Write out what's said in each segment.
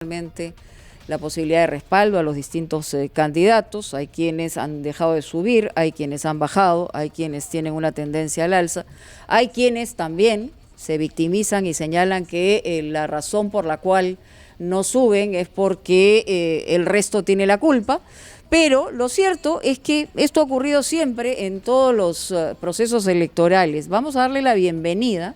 Realmente la posibilidad de respaldo a los distintos candidatos. Hay quienes han dejado de subir, hay quienes han bajado, hay quienes tienen una tendencia al alza, hay quienes también se victimizan y señalan que la razón por la cual no suben es porque el resto tiene la culpa. Pero lo cierto es que esto ha ocurrido siempre en todos los procesos electorales. Vamos a darle la bienvenida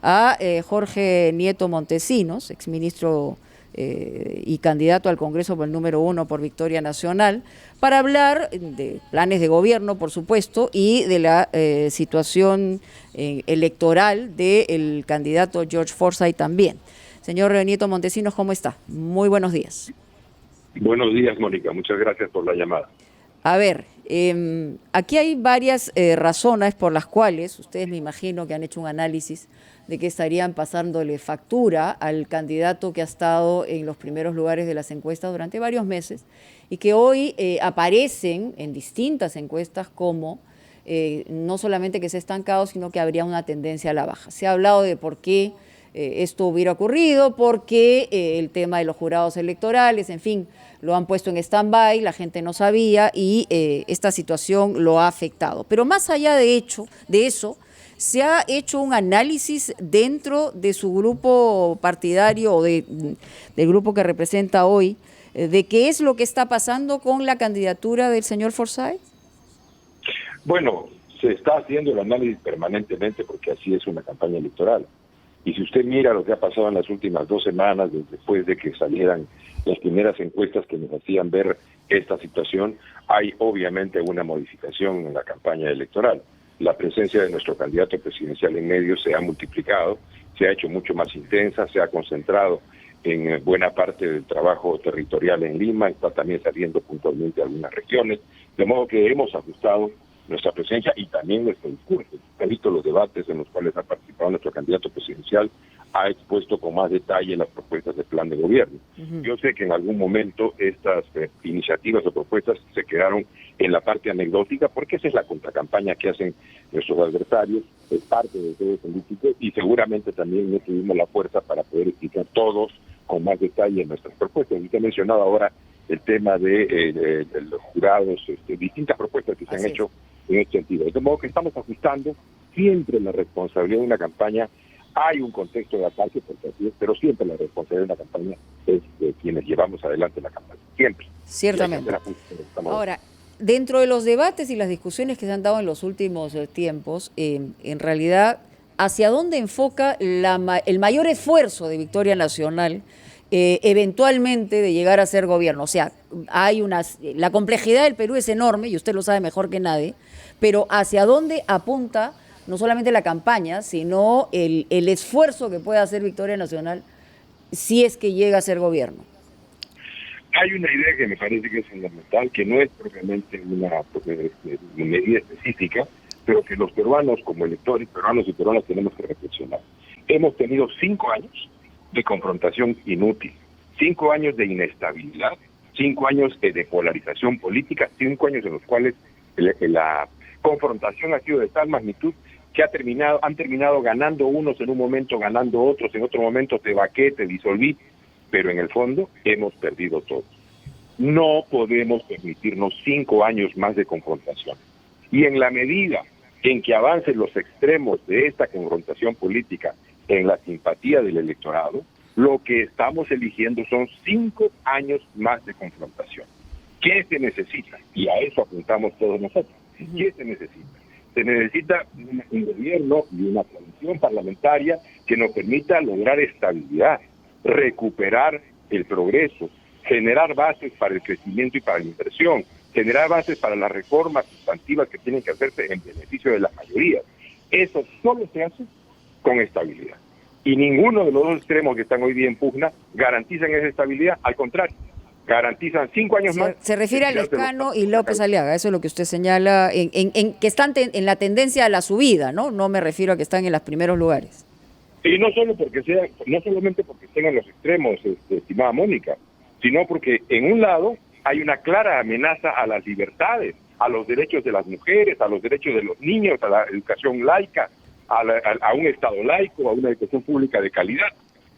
a Jorge Nieto Montesinos, exministro y candidato al Congreso por el número 1 por Victoria Nacional, para hablar de planes de gobierno, por supuesto, y de la situación electoral del candidato George Forsyth también. Señor Nieto Montesinos, ¿cómo está? Muy buenos días. Buenos días, Mónica. Muchas gracias por la llamada. A ver, aquí hay varias razones por las cuales ustedes, me imagino que han hecho un análisis de que estarían pasándole factura al candidato que ha estado en los primeros lugares de las encuestas durante varios meses y que hoy aparecen en distintas encuestas como no solamente que se ha estancado, sino que habría una tendencia a la baja. Se ha hablado de por qué esto hubiera ocurrido, porque el tema de los jurados electorales, en fin, lo han puesto en stand-by, la gente no sabía y esta situación lo ha afectado. Pero más allá de eso, ¿se ha hecho un análisis dentro de su grupo partidario o del grupo que representa hoy de qué es lo que está pasando con la candidatura del señor Forsyth? Bueno, se está haciendo el análisis permanentemente porque así es una campaña electoral. Y si usted mira lo que ha pasado en las últimas 2 semanas, después de que salieran las primeras encuestas que nos hacían ver esta situación, hay obviamente una modificación en la campaña electoral. La presencia de nuestro candidato presidencial en medios se ha multiplicado, se ha hecho mucho más intensa, se ha concentrado en buena parte del trabajo territorial en Lima, está también saliendo puntualmente a algunas regiones, de modo que hemos ajustado nuestra presencia y también nuestro discurso. Ha visto los debates en los cuales ha participado nuestro candidato presidencial, ha expuesto con más detalle las propuestas del plan de gobierno. Yo sé que en algún momento estas iniciativas o propuestas se quedaron en la parte anecdótica, porque esa es la contracampaña que hacen nuestros adversarios, es parte del juego político, y seguramente también no tuvimos la fuerza para poder explicar todos con más detalle nuestras propuestas. Usted ha mencionado ahora el tema de los jurados, distintas propuestas que se han hecho en este sentido. De modo que estamos ajustando siempre la responsabilidad de una campaña. Hay un contexto de ataque, porque así es, pero siempre la responsabilidad de una campaña es de quienes llevamos adelante la campaña. Siempre. Ciertamente. Ahora, dentro de los debates y las discusiones que se han dado en los últimos tiempos, en realidad, ¿hacia dónde enfoca el mayor esfuerzo de Victoria Nacional eventualmente de llegar a ser gobierno? O sea, la complejidad del Perú es enorme, y usted lo sabe mejor que nadie, pero ¿hacia dónde apunta no solamente la campaña, sino el esfuerzo que puede hacer Victoria Nacional si es que llega a ser gobierno? Hay una idea que me parece que es fundamental, que no es propiamente una medida específica, pero que los peruanos, como electores peruanos y peruanas, tenemos que reflexionar. Hemos tenido 5 años de confrontación inútil, 5 años de inestabilidad, 5 años de polarización política, 5 años en los cuales la confrontación ha sido de tal magnitud que han terminado ganando unos en un momento, ganando otros en otro momento, te vaqué, te disolví, pero en el fondo hemos perdido todos. No podemos permitirnos 5 años más de confrontación. Y en la medida en que avancen los extremos de esta confrontación política en la simpatía del electorado, lo que estamos eligiendo son 5 años más de confrontación. ¿Qué se necesita? Y a eso apuntamos todos nosotros. ¿Qué se necesita? Se necesita un gobierno y una coalición parlamentaria que nos permita lograr estabilidad, recuperar el progreso, generar bases para el crecimiento y para la inversión, generar bases para las reformas sustantivas que tienen que hacerse en beneficio de la mayoría. Eso solo se hace con estabilidad. Y ninguno de los dos extremos que están hoy día en pugna garantizan esa estabilidad, al contrario, garantizan 5 años más. Se refiere a Lescano y López Aliaga, eso es lo que usted señala, que están en la tendencia a la subida, ¿no? No me refiero a que están en los primeros lugares. Y no solamente porque estén en los extremos, estimada Mónica, sino porque en un lado hay una clara amenaza a las libertades, a los derechos de las mujeres, a los derechos de los niños, a la educación laica, a un Estado laico, a una educación pública de calidad.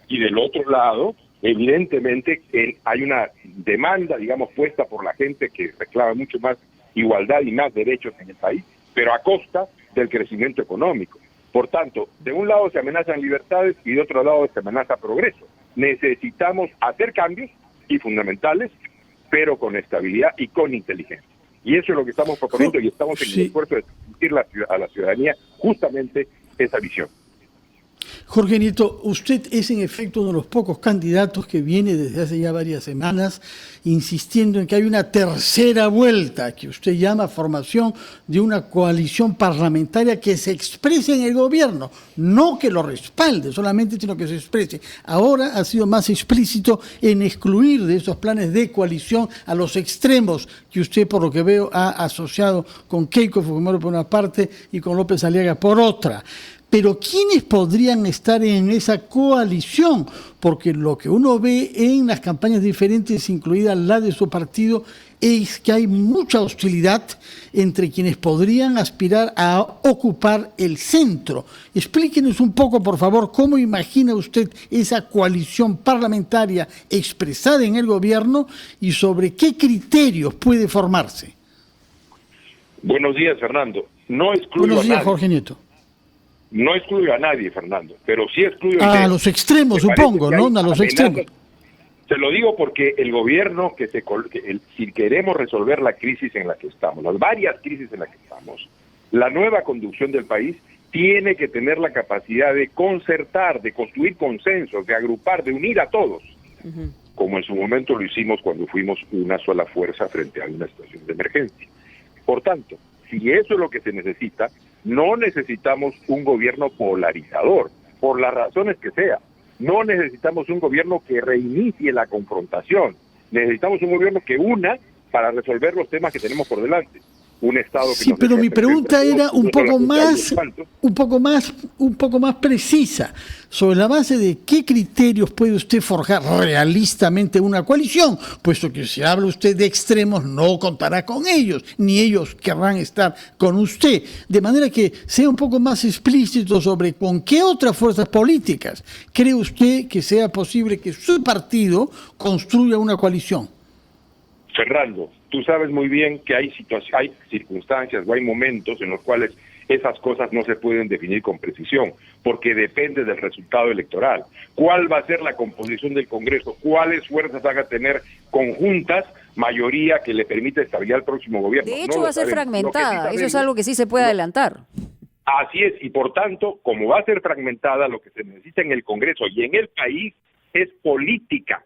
Y del otro lado Evidentemente hay una demanda, digamos, puesta por la gente que reclama mucho más igualdad y más derechos en el país, pero a costa del crecimiento económico. Por tanto, de un lado se amenazan libertades y de otro lado se amenaza progreso. Necesitamos hacer cambios y fundamentales, pero con estabilidad y con inteligencia. Y eso es lo que estamos proponiendo y estamos en el esfuerzo de transmitir a la ciudadanía justamente esa visión. Jorge Nieto, usted es en efecto uno de los pocos candidatos que viene desde hace ya varias semanas insistiendo en que hay una tercera vuelta, que usted llama formación de una coalición parlamentaria que se exprese en el gobierno, no que lo respalde solamente, sino que se exprese. Ahora ha sido más explícito en excluir de esos planes de coalición a los extremos que usted, por lo que veo, ha asociado con Keiko Fujimori por una parte y con López Aliaga por otra. Pero ¿quiénes podrían estar en esa coalición? Porque lo que uno ve en las campañas diferentes, incluida la de su partido, es que hay mucha hostilidad entre quienes podrían aspirar a ocupar el centro. Explíquenos un poco, por favor, cómo imagina usted esa coalición parlamentaria expresada en el gobierno y sobre qué criterios puede formarse. Buenos días, Fernando. No excluyo Buenos días, a nadie. Jorge Nieto. No excluyo a nadie, Fernando, pero sí excluyo a los extremos, supongo, ¿no? A los extremos. Se lo digo porque el gobierno, si queremos resolver la crisis en la que estamos, las varias crisis en las que estamos, la nueva conducción del país tiene que tener la capacidad de concertar, de construir consensos, de agrupar, de unir a todos, como en su momento lo hicimos cuando fuimos una sola fuerza frente a una situación de emergencia. Por tanto, si eso es lo que se necesita, no necesitamos un gobierno polarizador, por las razones que sea. No necesitamos un gobierno que reinicie la confrontación. Necesitamos un gobierno que una para resolver los temas que tenemos por delante. Un Estado que sí, pero mi pregunta era un poco más precisa. Sobre la base de qué criterios puede usted forjar realistamente una coalición, puesto que si habla usted de extremos no contará con ellos, ni ellos querrán estar con usted. De manera que sea un poco más explícito sobre con qué otras fuerzas políticas cree usted que sea posible que su partido construya una coalición. Fernando, tú sabes muy bien que hay circunstancias o hay momentos en los cuales esas cosas no se pueden definir con precisión, porque depende del resultado electoral. ¿Cuál va a ser la composición del Congreso? ¿Cuáles fuerzas van a tener conjuntas mayoría que le permita estabilidad al próximo gobierno? De hecho, va a ser fragmentada, eso es algo que sí se puede adelantar. Así es, y por tanto, como va a ser fragmentada, lo que se necesita en el Congreso y en el país es políticos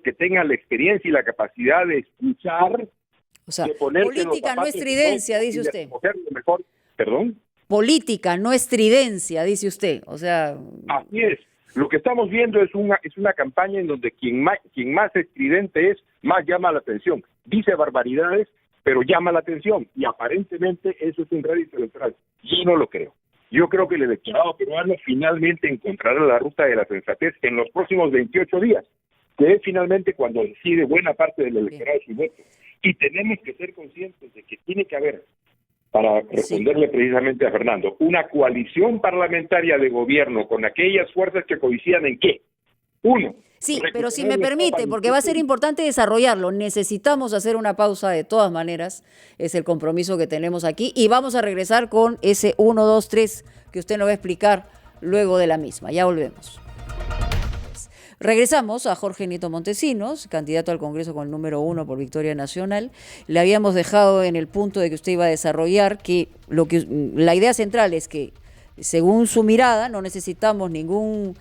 que tengan la experiencia y la capacidad de escuchar, o sea, de ponerse política no estridencia, dice usted. Mejor. ¿Perdón? Política, no estridencia, dice usted. O sea, así es. Lo que estamos viendo es una campaña en donde quien más estridente es, más llama la atención. Dice barbaridades, pero llama la atención. Y aparentemente eso es un rédito electoral. Yo no lo creo. Yo creo que el electorado peruano finalmente encontrará la ruta de la sensatez en los próximos 28 días, que es finalmente cuando decide buena parte del electorado su voto. Y tenemos que ser conscientes de que tiene que haber, para responderle precisamente a Fernando, una coalición parlamentaria de gobierno con aquellas fuerzas que coincidan en qué. Uno. Sí, pero si me permite, porque va a ser importante desarrollarlo, necesitamos hacer una pausa de todas maneras, es el compromiso que tenemos aquí, y vamos a regresar con ese 1, 2, 3 que usted nos va a explicar luego de la misma. Ya volvemos. Regresamos a Jorge Nieto Montesinos, candidato al Congreso con el número 1 por Victoria Nacional. Le habíamos dejado en el punto de que usted iba a desarrollar que la idea central es que, según su mirada, no necesitamos ningún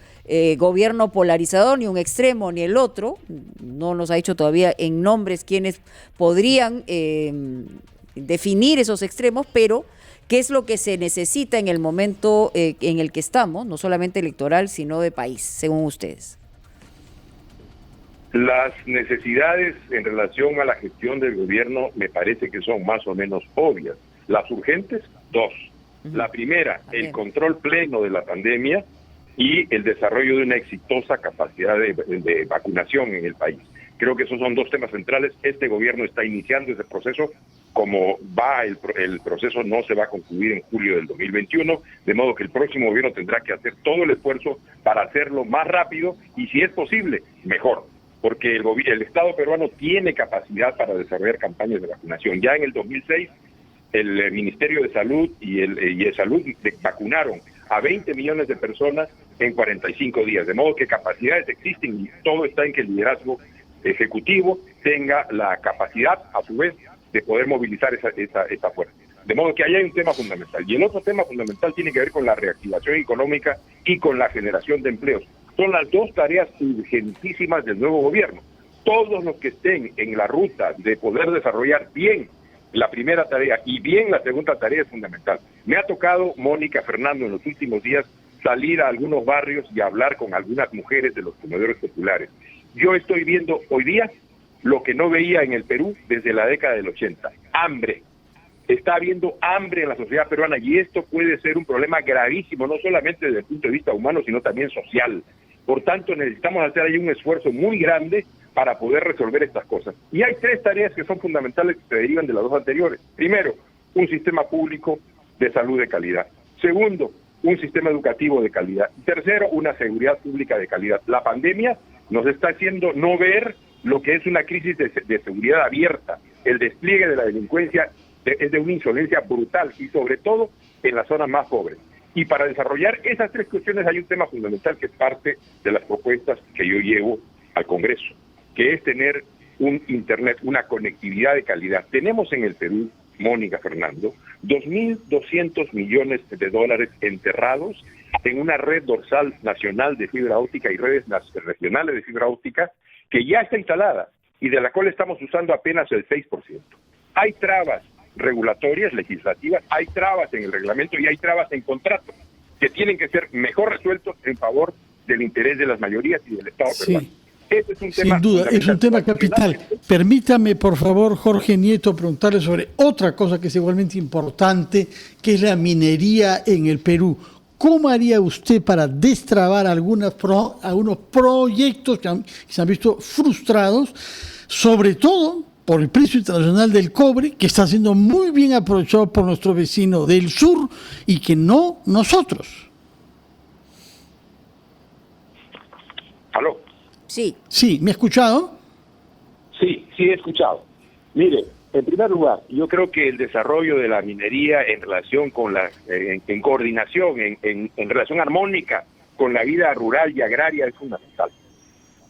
gobierno polarizador, ni un extremo ni el otro. No nos ha dicho todavía en nombres quiénes podrían definir esos extremos, pero qué es lo que se necesita en el momento en el que estamos, no solamente electoral, sino de país, según ustedes. Las necesidades en relación a la gestión del gobierno me parece que son más o menos obvias. Las urgentes, dos. La primera, el control pleno de la pandemia y el desarrollo de una exitosa capacidad de vacunación en el país. Creo que esos son dos temas centrales. Este gobierno está iniciando ese proceso como va el proceso, no se va a concluir en julio del 2021, de modo que el próximo gobierno tendrá que hacer todo el esfuerzo para hacerlo más rápido y, si es posible, mejor, porque el Estado peruano tiene capacidad para desarrollar campañas de vacunación. Ya en el 2006, el Ministerio de Salud y el Salud vacunaron a 20 millones de personas en 45 días, de modo que capacidades existen y todo está en que el liderazgo ejecutivo tenga la capacidad, a su vez, de poder movilizar esa fuerza. De modo que ahí hay un tema fundamental. Y el otro tema fundamental tiene que ver con la reactivación económica y con la generación de empleos. Son las dos tareas urgentísimas del nuevo gobierno. Todos los que estén en la ruta de poder desarrollar bien la primera tarea y bien la segunda tarea es fundamental. Me ha tocado, Mónica, Fernando, en los últimos días salir a algunos barrios y hablar con algunas mujeres de los comedores populares. Yo estoy viendo hoy día lo que no veía en el Perú desde la década del 80, hambre. Está habiendo hambre en la sociedad peruana y esto puede ser un problema gravísimo, no solamente desde el punto de vista humano, sino también social. Por tanto, necesitamos hacer ahí un esfuerzo muy grande para poder resolver estas cosas. Y hay tres tareas que son fundamentales que se derivan de las dos anteriores. Primero, un sistema público de salud de calidad. Segundo, un sistema educativo de calidad. Tercero, una seguridad pública de calidad. La pandemia nos está haciendo no ver lo que es una crisis de seguridad abierta. El despliegue de la delincuencia es de una insolencia brutal y sobre todo en las zonas más pobres. Y para desarrollar esas tres cuestiones hay un tema fundamental que es parte de las propuestas que yo llevo al Congreso, que es tener un Internet, una conectividad de calidad. Tenemos en el Perú, Mónica, Fernando, 2.200 millones de dólares enterrados en una red dorsal nacional de fibra óptica y redes regionales de fibra óptica que ya está instalada y de la cual estamos usando apenas el 6%. Hay trabas regulatorias, legislativas, hay trabas en el reglamento y hay trabas en contratos que tienen que ser mejor resueltos en favor del interés de las mayorías y del Estado peruano. Ese es un tema, sin duda, es un tema capital. Permítame, por favor, Jorge Nieto, preguntarle sobre otra cosa que es igualmente importante, que es la minería en el Perú. ¿Cómo haría usted para destrabar algunos proyectos que se han visto frustrados, sobre todo por el precio internacional del cobre, que está siendo muy bien aprovechado por nuestro vecino del sur y que no nosotros? ¿Aló? Sí. Sí, ¿me ha escuchado? Sí, he escuchado. Mire, en primer lugar, yo creo que el desarrollo de la minería en relación con en coordinación, en relación armónica con la vida rural y agraria es fundamental.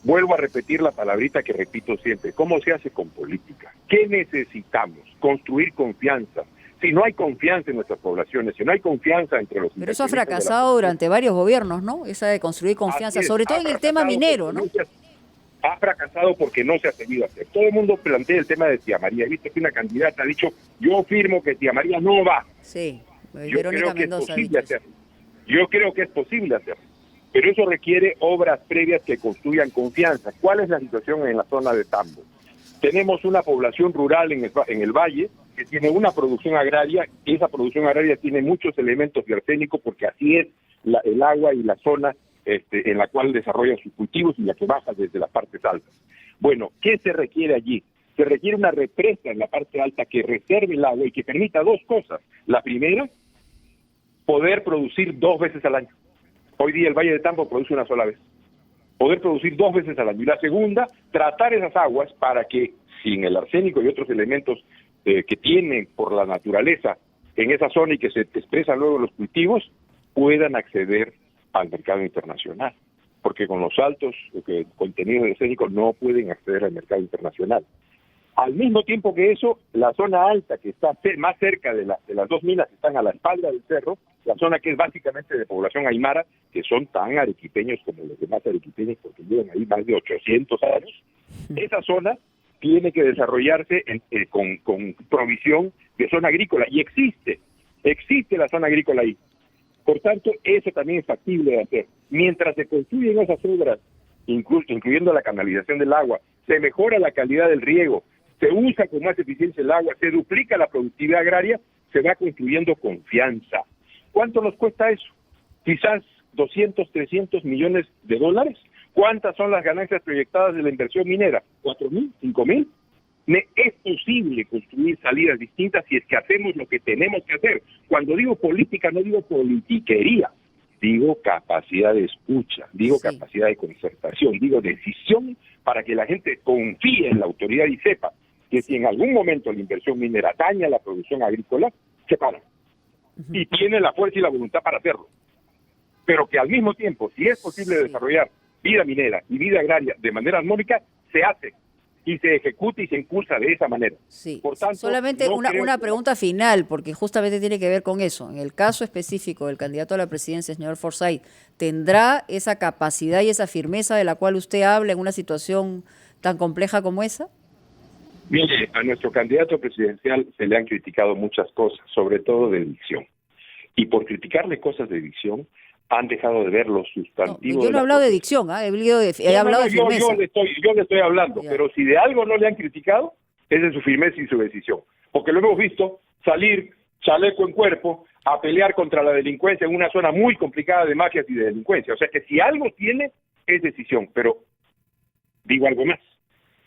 Vuelvo a repetir la palabrita que repito siempre. ¿Cómo se hace con política? ¿Qué necesitamos? Construir confianza. Si no hay confianza en nuestras poblaciones, si no hay confianza entre los... Pero eso ha fracasado durante varios gobiernos, ¿no? Esa de construir confianza, sobre todo en el tema minero, ¿no? Ha fracasado porque no se ha tenido a hacer. Todo el mundo plantea el tema de Tía María. Viste que una candidata ha dicho, yo firmo que Tía María no va. Sí, Verónica Mendoza ha dicho eso. Yo creo que es posible hacerlo. Pero eso requiere obras previas que construyan confianza. ¿Cuál es la situación en la zona de Tambo? Tenemos una población rural en el valle que tiene una producción agraria, y esa producción agraria tiene muchos elementos de arsénico porque así es el agua y la zona en la cual desarrollan sus cultivos y la que baja desde las partes altas. Bueno, ¿qué se requiere allí? Se requiere una represa en la parte alta que reserve el agua y que permita dos cosas. La primera, poder producir 2 veces al año. Hoy día el Valle de Tambo produce una sola vez. Poder producir 2 veces al año. Y la segunda, tratar esas aguas para que, sin el arsénico y otros elementos que tienen por la naturaleza en esa zona y que se expresan luego en los cultivos, puedan acceder al mercado internacional. Porque con los altos contenidos de arsénico no pueden acceder al mercado internacional. Al mismo tiempo que eso, la zona alta, que está más cerca de las dos minas que están a la espalda del cerro, la zona que es básicamente de población aymara, que son tan arequipeños como los demás arequipeños, porque llevan ahí más de 800 años, esa zona tiene que desarrollarse con provisión de zona agrícola, y existe la zona agrícola ahí. Por tanto, eso también es factible de hacer. Mientras se construyen esas obras, incluyendo la canalización del agua, se mejora la calidad del riego, se usa con más eficiencia el agua, se duplica la productividad agraria, se va construyendo confianza. ¿Cuánto nos cuesta eso? Quizás 200, 300 millones de dólares. ¿Cuántas son las ganancias proyectadas de la inversión minera? ¿4.000? ¿5.000? Es posible construir salidas distintas si es que hacemos lo que tenemos que hacer. Cuando digo política, no digo politiquería, digo capacidad de escucha, digo capacidad de concertación, digo decisión para que la gente confíe en la autoridad y sepa que si en algún momento la inversión minera daña la producción agrícola, se para. Y tiene la fuerza y la voluntad para hacerlo. Pero que al mismo tiempo, si es posible desarrollar vida minera y vida agraria de manera armónica, se hace y se ejecuta y se impulsa de esa manera. Sí. Por tanto, solamente una pregunta final, porque justamente tiene que ver con eso. En el caso específico del candidato a la presidencia, señor Forsyth, ¿tendrá esa capacidad y esa firmeza de la cual usted habla en una situación tan compleja como esa? Mire, a nuestro candidato presidencial se le han criticado muchas cosas, sobre todo de dicción. Y por criticarle cosas de dicción, han dejado de ver los sustantivos. No, yo no he hablado de dicción, he hablado de firmeza. Yo le estoy hablando, pero si de algo no le han criticado, es de su firmeza y su decisión. Porque lo hemos visto salir chaleco en cuerpo a pelear contra la delincuencia en una zona muy complicada de mafias y de delincuencia. O sea que si algo tiene, es decisión. Pero digo algo más.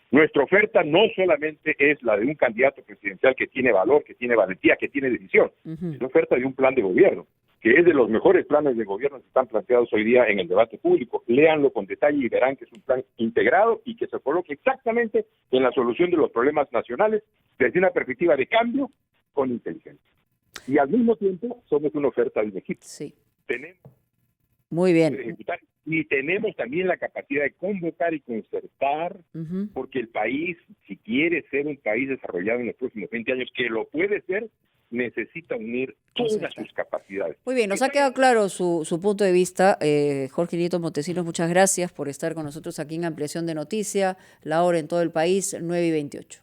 Nuestra oferta no solamente es la de un candidato presidencial que tiene valor, que tiene valentía, que tiene decisión. Es la oferta de un plan de gobierno, que es de los mejores planes de gobierno que están planteados hoy día en el debate público. Léanlo con detalle y verán que es un plan integrado y que se coloca exactamente en la solución de los problemas nacionales desde una perspectiva de cambio con inteligencia. Y al mismo tiempo somos una oferta de un equipo. Sí. Tenemos muy bien. Que ejecutar y tenemos también la capacidad de convocar y concertar, porque el país, si quiere ser un país desarrollado en los próximos 20 años, que lo puede ser, necesita unir todas sus capacidades. Muy bien, nos ha quedado claro su punto de vista. Jorge Nieto Montesinos, muchas gracias por estar con nosotros aquí en Ampliación de Noticia, la hora en todo el país, 9:28.